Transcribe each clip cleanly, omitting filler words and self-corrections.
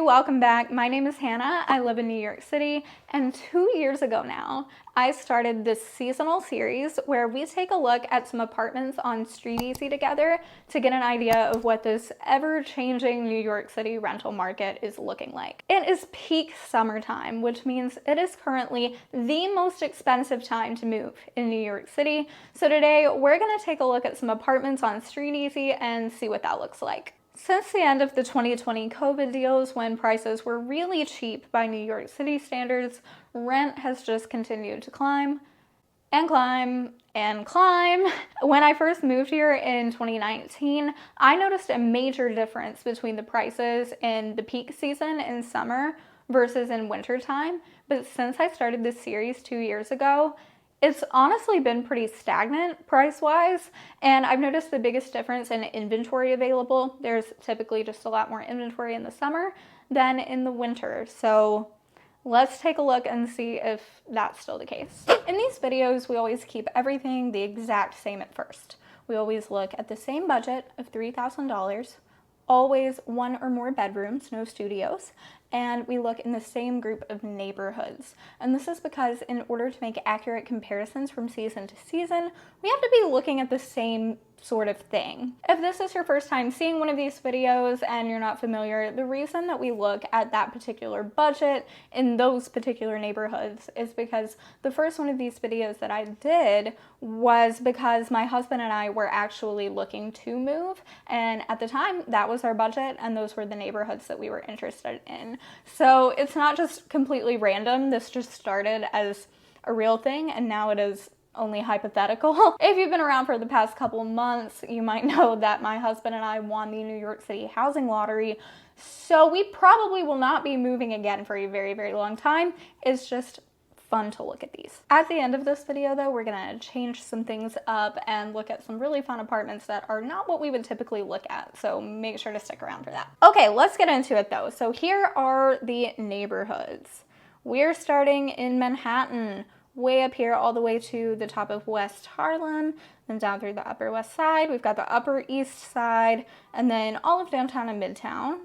welcome back. My name is Hannah. I live in New York City, and 2 years ago now, I started this seasonal series where we take a look at some apartments on StreetEasy together to get an idea of what this ever-changing New York City rental market is looking like. It is peak summertime, which means it is currently the most expensive time to move in New York City. So today, we're gonna take a look at some apartments on StreetEasy and see what that looks like. Since the end of the 2020 COVID deals, when prices were really cheap by New York City standards, rent has just continued to climb and climb and climb. When I first moved here in 2019, I noticed a major difference between the prices in the peak season in summer versus in wintertime. But since I started this series 2 years ago, it's honestly been pretty stagnant price-wise, and I've noticed the biggest difference in inventory available. There's typically just a lot more inventory in the summer than in the winter. So let's take a look and see if that's still the case. In these videos, we always keep everything the exact same at first. We always look at the same budget of $3,000, always one or more bedrooms, no studios, and we look in the same group of neighborhoods. And this is because in order to make accurate comparisons from season to season, we have to be looking at the same sort of thing. If this is your first time seeing one of these videos and you're not familiar, the reason that we look at that particular budget in those particular neighborhoods is because the first one of these videos that I did was because my husband and I were actually looking to move, and at the time that was our budget and those were the neighborhoods that we were interested in. So it's not just completely random. This just started as a real thing and now it is only hypothetical. If you've been around for the past couple months, you might know that my husband and I won the New York City housing lottery. So we probably will not be moving again for a very, very long time. It's just fun to look at these. At the end of this video though, we're gonna change some things up and look at some really fun apartments that are not what we would typically look at. So make sure to stick around for that. Okay, let's get into it though. So here are the neighborhoods. We're starting in Manhattan, way up here all the way to the top of West Harlem, then down through the Upper West Side. We've got the Upper East Side, and then all of downtown and Midtown.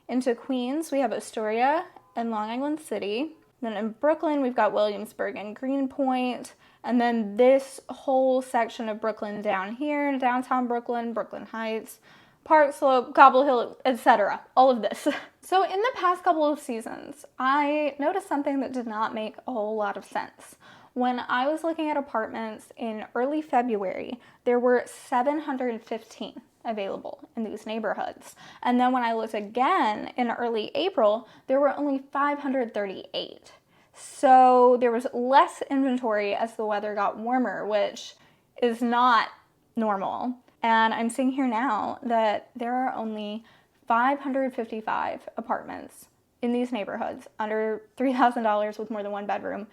Into Queens, we have Astoria and Long Island City. Then in Brooklyn, we've got Williamsburg and Greenpoint. And then this whole section of Brooklyn down here, downtown Brooklyn, Brooklyn Heights, Park Slope, Cobble Hill, etc. All of this. So in the past couple of seasons, I noticed something that did not make a whole lot of sense. When I was looking at apartments in early February, there were 715 available in these neighborhoods. And then when I looked again in early April, there were only 538. So there was less inventory as the weather got warmer, which is not normal. And I'm seeing here now that there are only 555 apartments in these neighborhoods under $3,000 with more than one bedroom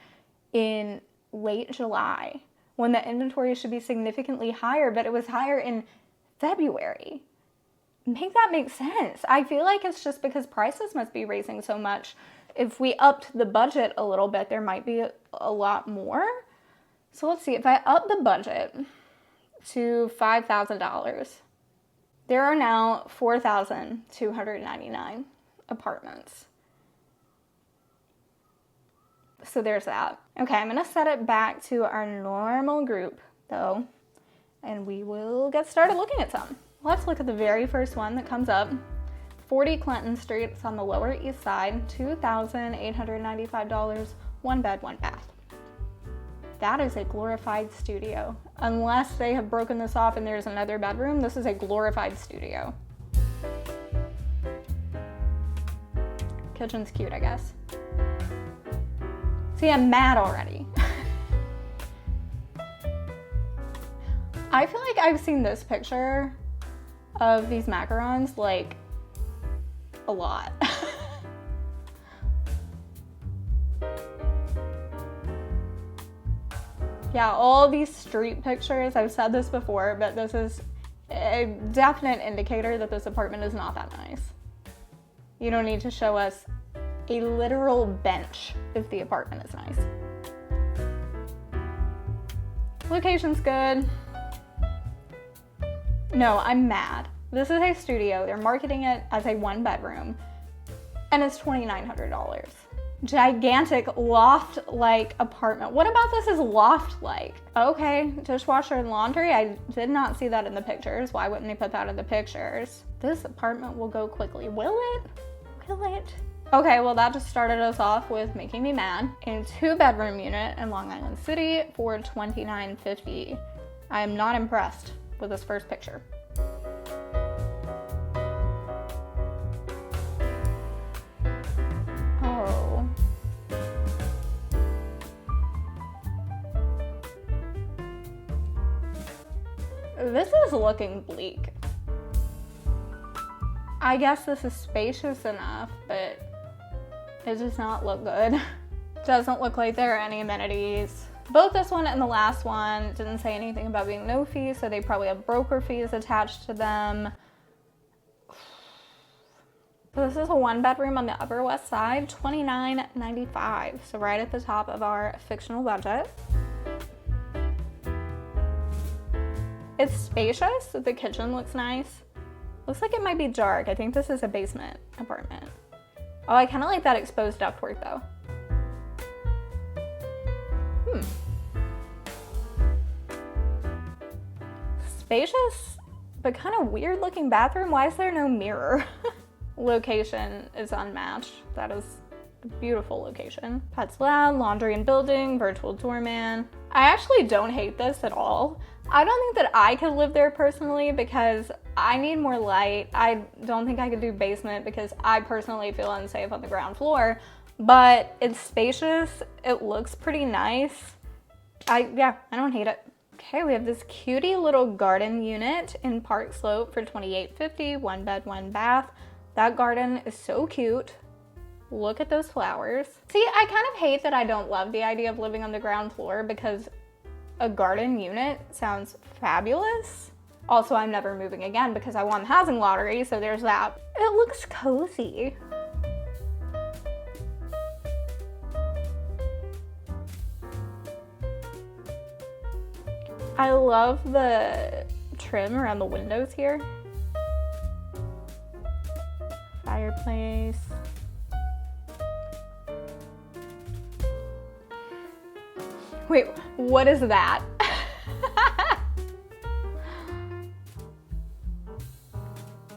in late July, when the inventory should be significantly higher, but it was higher in February. Make that make sense. I feel like it's just because prices must be raising so much. If we upped the budget a little bit, there might be a lot more. So let's see, if I up the budget to $5,000, there are now 4,299 apartments. So there's that. Okay, I'm gonna set it back to our normal group though, and we will get started looking at some. Let's look at the very first one that comes up. 40 Clinton Street, it's on the Lower East Side, $2,895, one bed, one bath. That is a glorified studio. Unless they have broken this off and there's another bedroom, this is a glorified studio. Kitchen's cute, I guess. See, I'm mad already. I feel like I've seen this picture of these macarons like a lot. Yeah, all these street pictures, I've said this before, but this is a definite indicator that this apartment is not that nice. You don't need to show us a literal bench if the apartment is nice. Location's good. No, I'm mad. This is a studio. They're marketing it as a one bedroom. and it's $2,900. Gigantic loft-like apartment. What about this is loft-like? Okay, dishwasher and laundry. I did not see that in the pictures. Why wouldn't they put that in the pictures? This apartment will go quickly. Will it? Will it? Okay, well that just started us off with making me mad. A 2-bedroom unit in Long Island City for $29.50. I am not impressed with this first picture. Oh. This is looking bleak. I guess this is spacious enough, but it does not look good. Doesn't look like there are any amenities. Both this one and the last one didn't say anything about being no fees, so they probably have broker fees attached to them. So this is a 1-bedroom on the Upper West Side, $29.95. So right at the top of our fictional budget. It's spacious. The kitchen looks nice. Looks like it might be dark. I think this is a basement apartment. Oh, I kind of like that exposed ductwork though. Spacious, but kind of weird looking bathroom. Why is there no mirror? Location is unmatched. That is a beautiful location. Pets loud, laundry and building, virtual doorman. I actually don't hate this at all. I don't think that I could live there personally because I need more light. I don't think I could do basement because I personally feel unsafe on the ground floor, but it's spacious. It looks pretty nice. I don't hate it. Okay, we have this cutie little garden unit in Park Slope for $28.50, 1 bed, 1 bath. That garden is so cute. Look at those flowers. See, I kind of hate that I don't love the idea of living on the ground floor because a garden unit sounds fabulous. Also, I'm never moving again because I won the housing lottery, so there's that. It looks cozy. I love the trim around the windows here. Fireplace. Wait, what is that?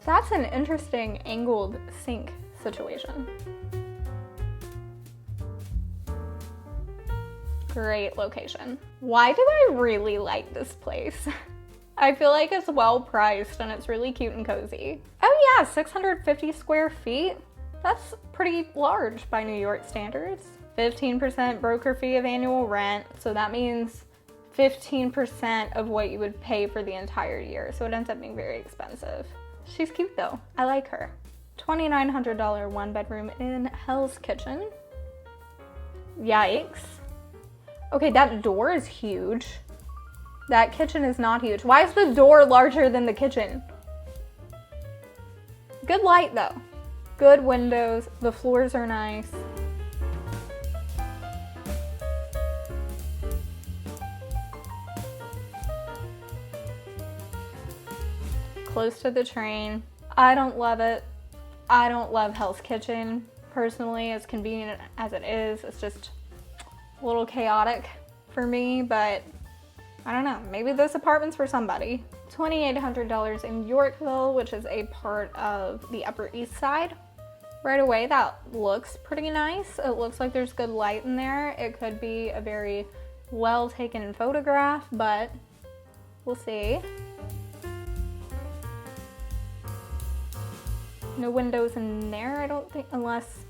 That's an interesting angled sink situation. Great location. Why do I really like this place? I feel like it's well priced and it's really cute and cozy. Oh yeah, 650 square feet. That's pretty large by New York standards. 15% broker fee of annual rent. So that means 15% of what you would pay for the entire year. So it ends up being very expensive. She's cute though. I like her. $2,900 1-bedroom in Hell's Kitchen. Yikes. Okay, that door is huge. That kitchen is not huge. Why is the door larger than the kitchen? Good light though. Good windows. The floors are nice. Close to the train. I don't love it. I don't love Hell's Kitchen. Personally, as convenient as it is, it's just a little chaotic for me, but I don't know, maybe this apartment's for somebody. $2,800 in Yorkville, which is a part of the Upper East Side. Right away, that looks pretty nice. It looks like there's good light in there. It could be a very well taken photograph, but we'll see. No windows in there, I don't think, unless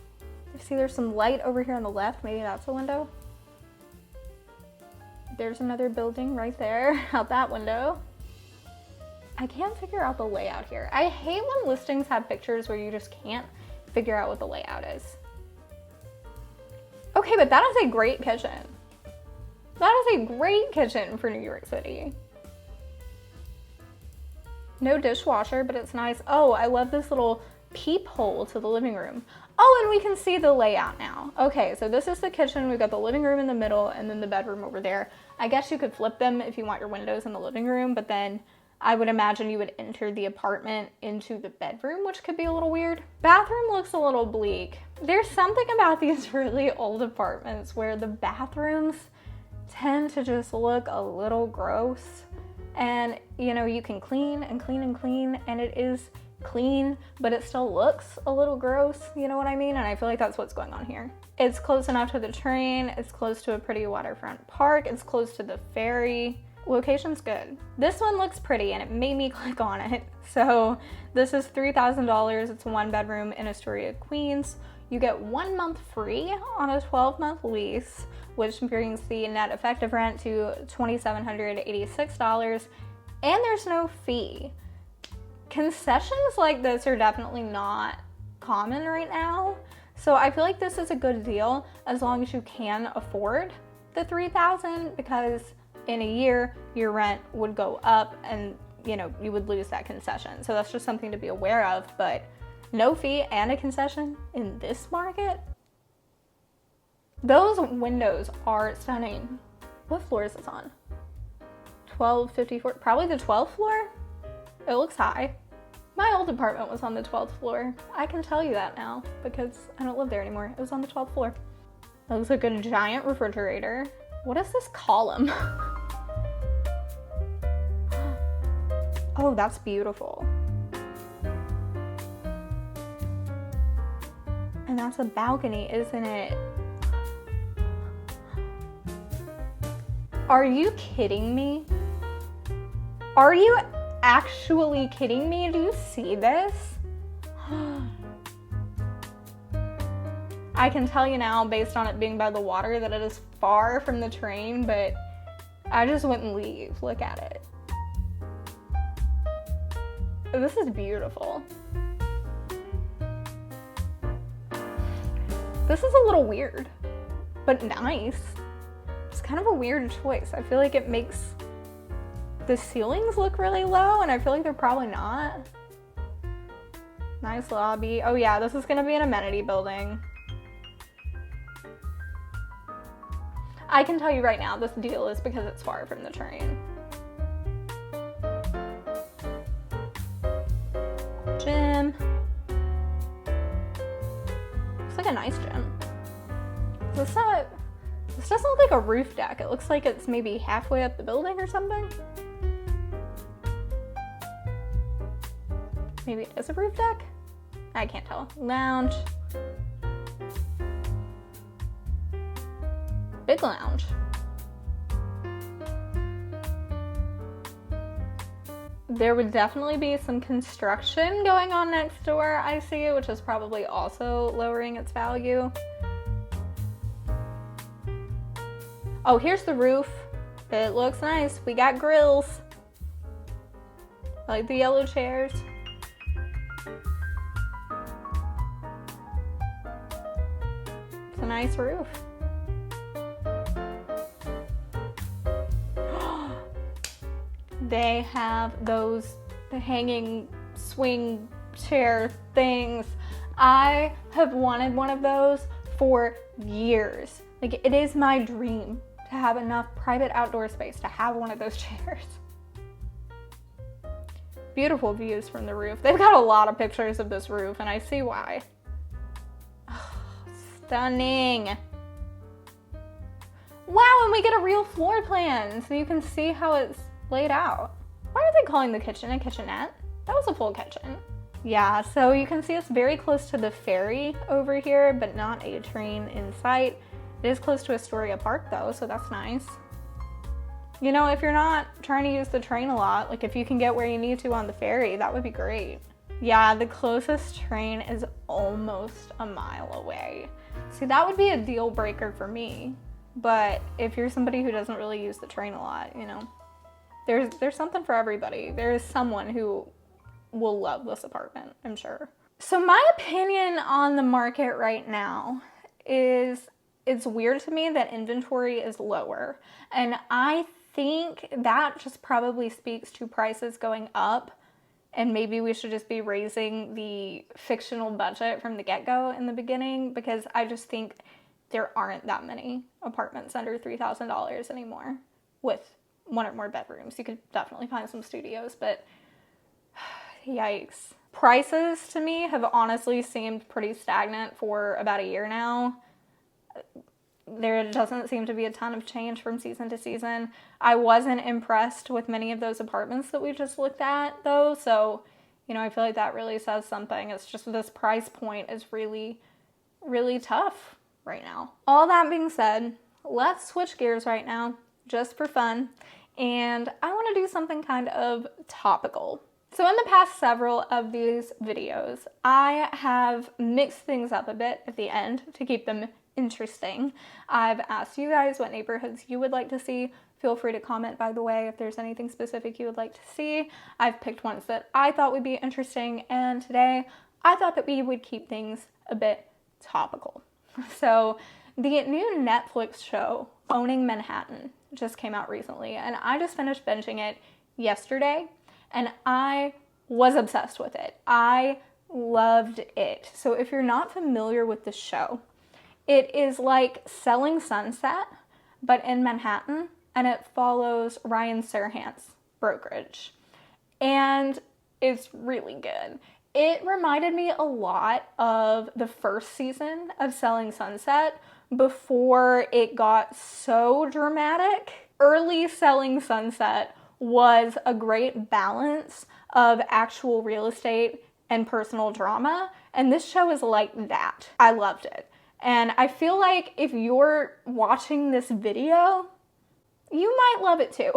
you see there's some light over here on the left. Maybe that's a window. There's another building right there out that window. I can't figure out the layout here. I hate when listings have pictures where you just can't figure out what the layout is. Okay, but that is a great kitchen. That is a great kitchen for New York City. No dishwasher, but it's nice. Oh, I love this little peephole to the living room. Oh, and we can see the layout now. Okay, so this is the kitchen. We've got the living room in the middle and then the bedroom over there. I guess you could flip them if you want your windows in the living room, but then I would imagine you would enter the apartment into the bedroom, which could be a little weird. Bathroom looks a little bleak. There's something about these really old apartments where the bathrooms tend to just look a little gross. And, you know, you can clean and clean and clean, and it is clean, but it still looks a little gross, you know what I mean? And I feel like that's what's going on here. It's close enough to the train, it's close to a pretty waterfront park, it's close to the ferry. Location's good. This one looks pretty and it made me click on it. So this is $3,000. It's a 1-bedroom in Astoria, Queens. You get 1 month free on a 12-month lease, which brings the net effective rent to $2,786, and there's no fee. Concessions like this are definitely not common right now, so I feel like this is a good deal as long as you can afford the $3,000, because in a year your rent would go up and, you know, you would lose that concession. So that's just something to be aware of. But no fee and a concession in this market? Those windows are stunning. What floor is this on? 1254, probably the 12th floor? It looks high. My old apartment was on the 12th floor. I can tell you that now because I don't live there anymore. It was on the 12th floor. It looks like a giant refrigerator. What is this column? Oh, that's beautiful. And that's a balcony, isn't it? Are you kidding me? Are you actually kidding me? Do you see this? I can tell you now, based on it being by the water, that it is far from the train, but I just wouldn't leave. Look at it. This is beautiful. This is a little weird, but nice. It's kind of a weird choice. I feel like it makes the ceilings look really low, and I feel like they're probably not. Nice lobby. Oh yeah, this is gonna be an amenity building. I can tell you right now, this deal is because it's far from the train. Gym. Looks like a nice gym. This doesn't look like a roof deck. It looks like it's maybe halfway up the building or something. Maybe it is a roof deck? I can't tell. Lounge. Big lounge. There would definitely be some construction going on next door, I see, which is probably also lowering its value. Oh, here's the roof. It looks nice. We got grills. I like the yellow chairs. It's a nice roof. They have those hanging swing chair things. I have wanted one of those for years. Like, it is my dream to have enough private outdoor space to have one of those chairs. Beautiful views from the roof. They've got a lot of pictures of this roof, and I see why. Oh, stunning. Wow, and we get a real floor plan, so you can see how it's laid out. Why are they calling the kitchen a kitchenette? That was a full kitchen. Yeah, so you can see it's very close to the ferry over here, but not a train in sight. It is close to Astoria Park though, so that's nice. You know, if you're not trying to use the train a lot, like if you can get where you need to on the ferry, that would be great. Yeah, the closest train is almost a mile away. See, that would be a deal breaker for me. But if you're somebody who doesn't really use the train a lot, you know, there's something for everybody. There is someone who will love this apartment, I'm sure. So my opinion on the market right now is it's weird to me that inventory is lower. And I think that just probably speaks to prices going up, and maybe we should just be raising the fictional budget from the get-go in the beginning, because I just think there aren't that many apartments under $3,000 anymore with one or more bedrooms. You could definitely find some studios, but yikes. Prices to me have honestly seemed pretty stagnant for about a year now. There doesn't seem to be a ton of change from season to season. I wasn't impressed with many of those apartments that we just looked at though, so I feel like that really says something. It's just this price point is really, really tough right now. All that being said, let's switch gears right now, just for fun, and I want to do something kind of topical. So in the past several of these videos, I have mixed things up a bit at the end to keep them interesting. I've asked you guys what neighborhoods you would like to see. Feel free to comment, by the way, if there's anything specific you would like to see. I've picked ones that I thought would be interesting, and today I thought that we would keep things a bit topical. So the new Netflix show, Owning Manhattan, just came out recently, and I just finished binging it yesterday, and I was obsessed with it. I loved it. So if you're not familiar with the show, it is like Selling Sunset, but in Manhattan, and it follows Ryan Serhant's brokerage. And it's really good. It reminded me a lot of the first season of Selling Sunset before it got so dramatic. Early Selling Sunset was a great balance of actual real estate and personal drama, and this show is like that. I loved it. And I feel like if you're watching this video, you might love it too.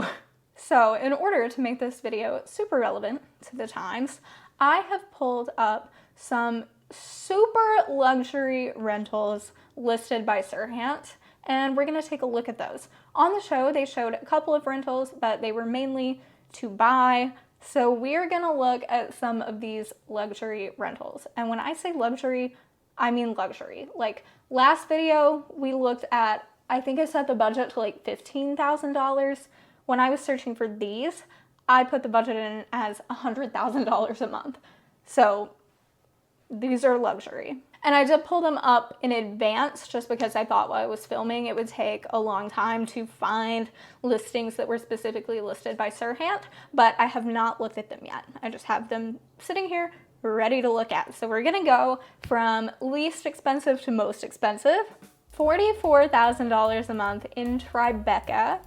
So in order to make this video super relevant to the times, I have pulled up some super luxury rentals listed by Serhant, and we're gonna take a look at those. On the show, they showed a couple of rentals, but they were mainly to buy. So we're gonna look at some of these luxury rentals. And when I say luxury, I mean luxury. Like last video, we looked at, I think I set the budget to like $15,000. When I was searching for these, I put the budget in as $100,000 a month. So these are luxury. And I did pull them up in advance just because I thought while I was filming it would take a long time to find listings that were specifically listed by Serhant, but I have not looked at them yet. I just have them sitting here ready to look at. So we're gonna go from least expensive to most expensive. $44,000 a month in Tribeca.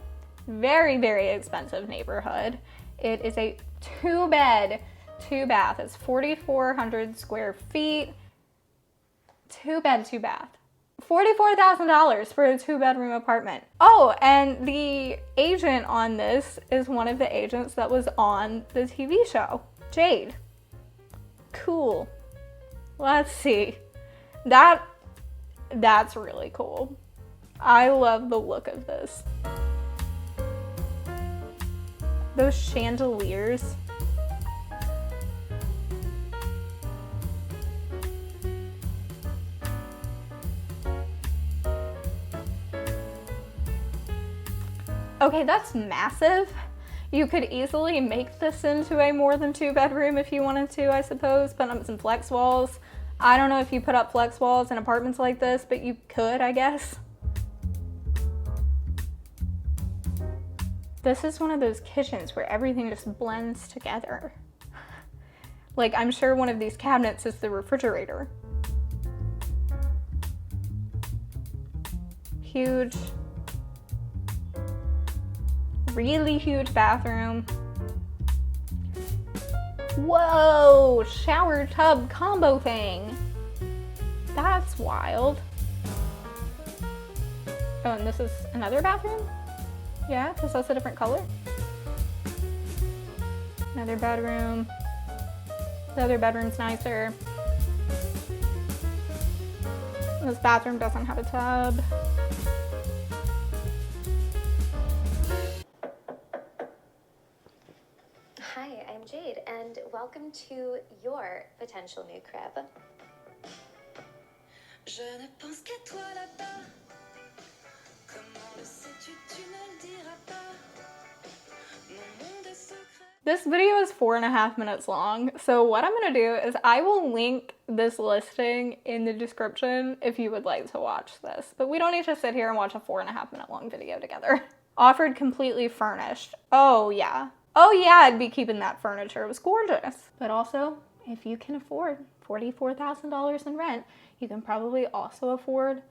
Very, very expensive neighborhood. It is a 2-bed, 2-bath. It's 4,400 square feet. 2-bed, 2-bath. $44,000 for a 2-bedroom apartment. Oh, and the agent on this is one of the agents that was on the TV show, Jade. Cool. Let's see. That's really cool. I love the look of this. Those chandeliers. Okay, that's massive. You could easily make this into a more than 2-bedroom if you wanted to, I suppose. Put up some flex walls. I don't know if you put up flex walls in apartments like this, but you could, I guess. This is one of those kitchens where everything just blends together. Like, I'm sure one of these cabinets is the refrigerator. Huge. Really huge bathroom. Whoa, shower tub combo thing. That's wild. Oh, and this is another bathroom? Yeah, because that's a different color. Another bedroom. The other bedroom's nicer. This bathroom doesn't have a tub. Hi, I'm Jade, and welcome to your potential new crib. Je ne pense qu'à toi là-bas. Comment le sais-tu, tu ne le diras pas. Mon monde est secret. This video is 4.5 minutes long, so what I'm gonna do is I will link this listing in the description if you would like to watch this. But we don't need to sit here and watch a 4.5 minute long video together. Offered completely furnished. Oh yeah. Oh yeah, I'd be keeping that furniture. It was gorgeous. But also, if you can afford $44,000 in rent, you can probably also afford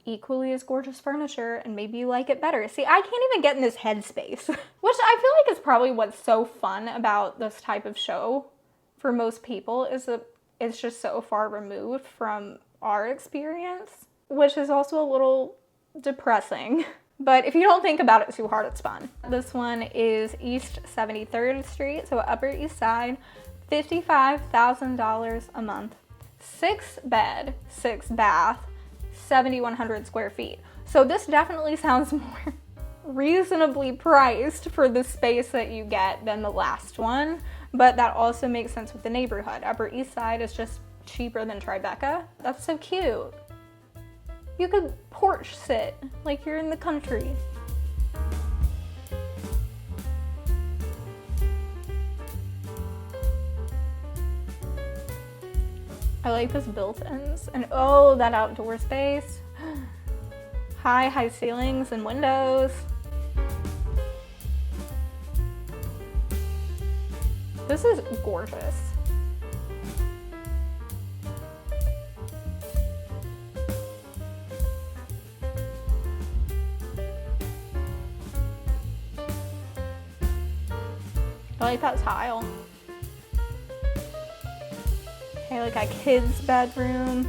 equally as gorgeous furniture, and maybe you like it better. See, I can't even get in this headspace, which I feel like is probably what's so fun about this type of show for most people, is that it's just so far removed from our experience, which is also a little depressing. But if you don't think about it too hard, it's fun. This one is East 73rd Street, so Upper East Side, $55,000 a month. 6 bed, 6 bath, 7,100 square feet. So this definitely sounds more reasonably priced for the space that you get than the last one, but that also makes sense with the neighborhood. Upper East Side is just cheaper than Tribeca. That's so cute. You could porch sit like you're in the country. I like this built-ins, and oh, that outdoor space. High ceilings and windows. This is gorgeous. I like that tile. Okay, like a kid's bedroom.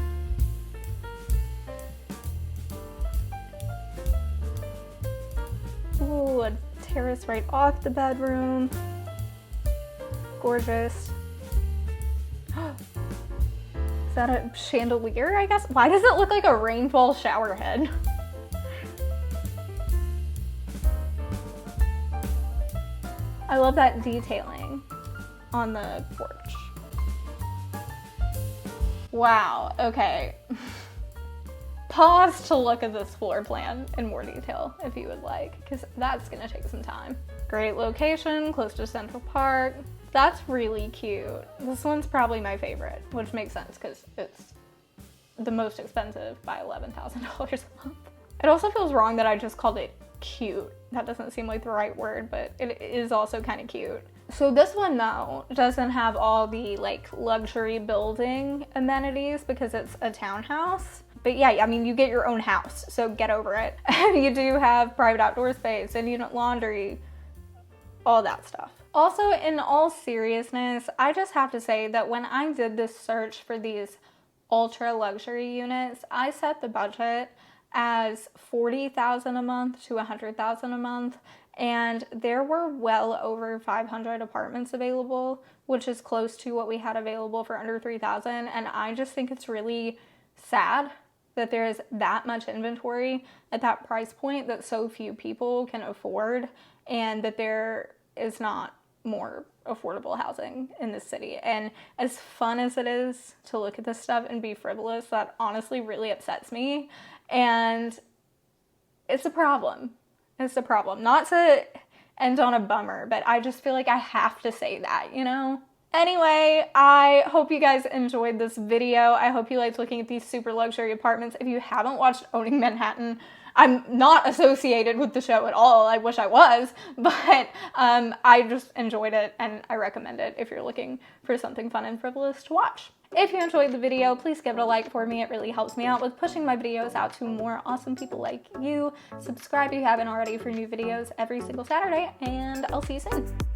Ooh, a terrace right off the bedroom. Gorgeous. Is that a chandelier, I guess? Why does it look like a rainfall shower head? I love that detailing on the porch. Wow, okay. Pause to look at this floor plan in more detail if you would like, because that's gonna take some time. Great location, close to Central Park. That's really cute. This one's probably my favorite, which makes sense because it's the most expensive by $11,000 a month. It also feels wrong that I just called it cute. That doesn't seem like the right word, but it is also kind of cute. So this one though doesn't have all the like luxury building amenities because it's a townhouse. But yeah, I mean, you get your own house, so get over it. And you do have private outdoor space and unit laundry, all that stuff. Also, in all seriousness, I just have to say that when I did this search for these ultra luxury units, I set the budget as $40,000 a month to $100,000 a month, and there were well over 500 apartments available, which is close to what we had available for under $3,000. And I just think it's really sad that there is that much inventory at that price point that so few people can afford, and that there is not more affordable housing in this city. And as fun as it is to look at this stuff and be frivolous, that honestly really upsets me. And it's a problem. It's a problem. Not to end on a bummer, but I just feel like I have to say that, you know? Anyway, I hope you guys enjoyed this video. I hope you liked looking at these super luxury apartments. If you haven't watched Owning Manhattan, I'm not associated with the show at all. I wish I was, but I just enjoyed it and I recommend it if you're looking for something fun and frivolous to watch. If you enjoyed the video, please give it a like for me. It really helps me out with pushing my videos out to more awesome people like you. Subscribe if you haven't already for new videos every single Saturday, and I'll see you soon.